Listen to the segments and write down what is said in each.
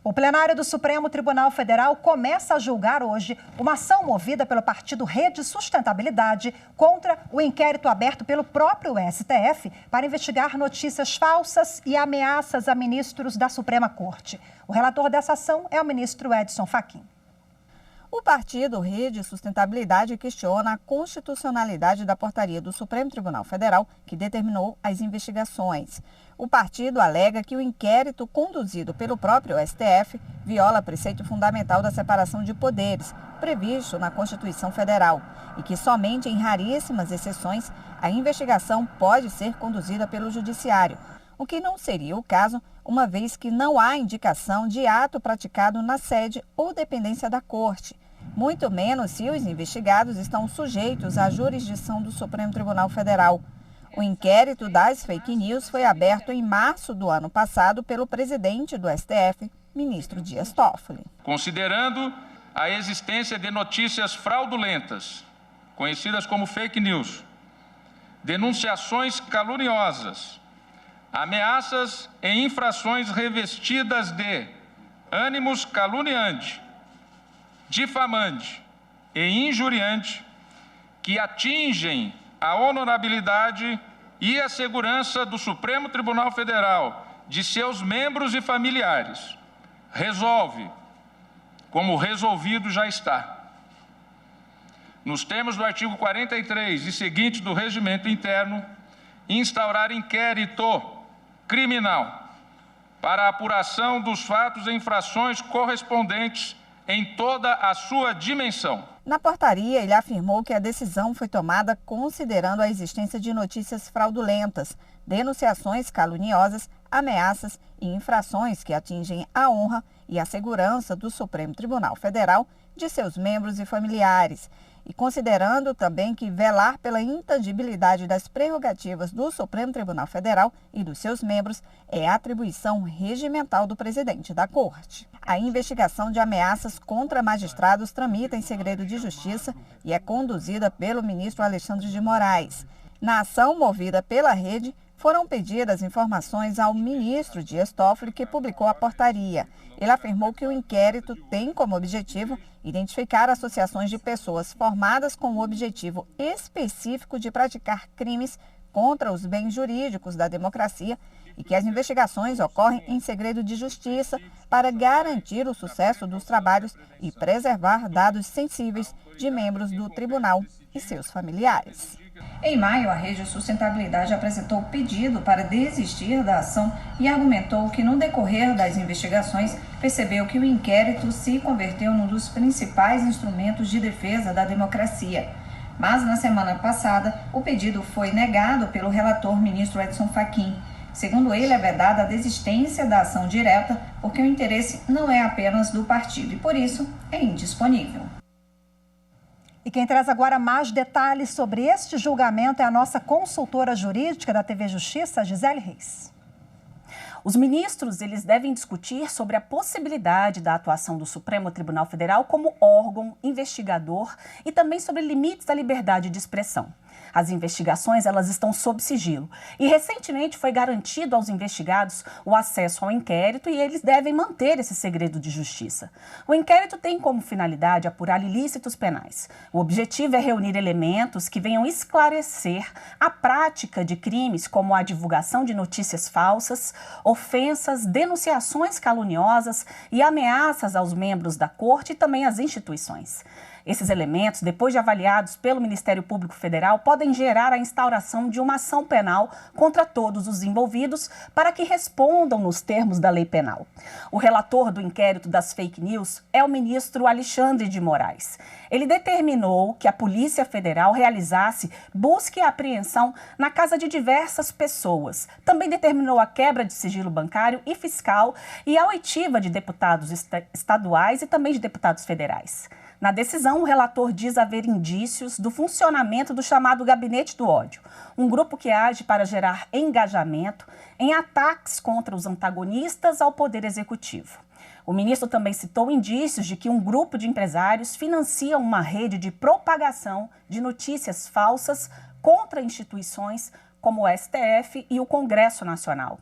O plenário do Supremo Tribunal Federal começa a julgar hoje uma ação movida pelo partido Rede Sustentabilidade contra o inquérito aberto pelo próprio STF para investigar notícias falsas e ameaças a ministros da Suprema Corte. O relator dessa ação é o ministro Edson Fachin. O partido Rede Sustentabilidade questiona a constitucionalidade da portaria do Supremo Tribunal Federal que determinou as investigações. O partido alega que o inquérito conduzido pelo próprio STF viola preceito fundamental da separação de poderes, previsto na Constituição Federal, e que somente em raríssimas exceções a investigação pode ser conduzida pelo Judiciário, o que não seria o caso, uma vez que não há indicação de ato praticado na sede ou dependência da Corte, muito menos se os investigados estão sujeitos à jurisdição do Supremo Tribunal Federal. O inquérito das fake news foi aberto em março do ano passado pelo presidente do STF, ministro Dias Toffoli. Considerando a existência de notícias fraudulentas, conhecidas como fake news, denunciações caluniosas, ameaças e infrações revestidas de ânimos caluniante, difamante e injuriante, que atingem a honorabilidade e a segurança do Supremo Tribunal Federal, de seus membros e familiares, resolve, como resolvido já está, nos termos do artigo 43 e seguintes do Regimento Interno, instaurar inquérito criminal para a apuração dos fatos e infrações correspondentes em toda a sua dimensão. Na portaria, ele afirmou que a decisão foi tomada considerando a existência de notícias fraudulentas, denunciações caluniosas, ameaças e infrações que atingem a honra e a segurança do Supremo Tribunal Federal, de seus membros e familiares. E considerando também que velar pela intangibilidade das prerrogativas do Supremo Tribunal Federal e dos seus membros é atribuição regimental do presidente da Corte. A investigação de ameaças contra magistrados tramita em segredo de justiça e é conduzida pelo ministro Alexandre de Moraes. Na ação movida pela rede, foram pedidas informações ao ministro Dias Toffoli, que publicou a portaria. Ele afirmou que o inquérito tem como objetivo identificar associações de pessoas formadas com o objetivo específico de praticar crimes contra os bens jurídicos da democracia e que as investigações ocorrem em segredo de justiça para garantir o sucesso dos trabalhos e preservar dados sensíveis de membros do tribunal e seus familiares. Em maio, a Rede Sustentabilidade apresentou pedido para desistir da ação e argumentou que, no decorrer das investigações, percebeu que o inquérito se converteu num dos principais instrumentos de defesa da democracia. Mas, na semana passada, o pedido foi negado pelo relator ministro Edson Fachin. Segundo ele, é vedada a desistência da ação direta porque o interesse não é apenas do partido e, por isso, é indisponível. E quem traz agora mais detalhes sobre este julgamento é a nossa consultora jurídica da TV Justiça, Gisele Reis. Os ministros, eles devem discutir sobre a possibilidade da atuação do Supremo Tribunal Federal como órgão investigador e também sobre limites da liberdade de expressão. As investigações, elas estão sob sigilo e recentemente foi garantido aos investigados o acesso ao inquérito e eles devem manter esse segredo de justiça. O inquérito tem como finalidade apurar ilícitos penais. O objetivo é reunir elementos que venham esclarecer a prática de crimes como a divulgação de notícias falsas, ofensas, denunciações caluniosas e ameaças aos membros da Corte e também às instituições. Esses elementos, depois de avaliados pelo Ministério Público Federal, podem gerar a instauração de uma ação penal contra todos os envolvidos para que respondam nos termos da lei penal. O relator do inquérito das fake news é o ministro Alexandre de Moraes. Ele determinou que a Polícia Federal realizasse busca e apreensão na casa de diversas pessoas. Também determinou a quebra de sigilo bancário e fiscal e a oitiva de deputados estaduais e também de deputados federais. Na decisão, o relator diz haver indícios do funcionamento do chamado Gabinete do Ódio, um grupo que age para gerar engajamento em ataques contra os antagonistas ao Poder Executivo. O ministro também citou indícios de que um grupo de empresários financia uma rede de propagação de notícias falsas contra instituições como o STF e o Congresso Nacional.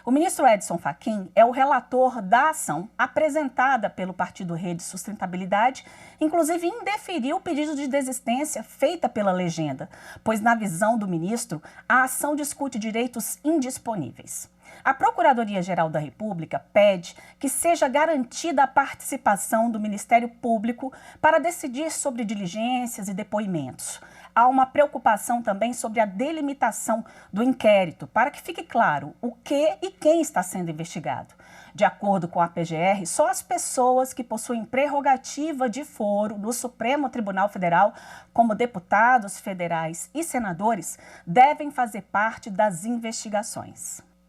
O ministro Edson Fachin é o relator da ação apresentada pelo Partido Rede Sustentabilidade, inclusive indeferiu o pedido de desistência feita pela legenda, pois, na visão do ministro, a ação discute direitos indisponíveis. A Procuradoria-Geral da República pede que seja garantida a participação do Ministério Público para decidir sobre diligências e depoimentos. Há uma preocupação também sobre a delimitação do inquérito, para que fique claro o que e quem está sendo investigado. De acordo com a PGR, só as pessoas que possuem prerrogativa de foro no Supremo Tribunal Federal, como deputados federais e senadores, devem fazer parte das investigações.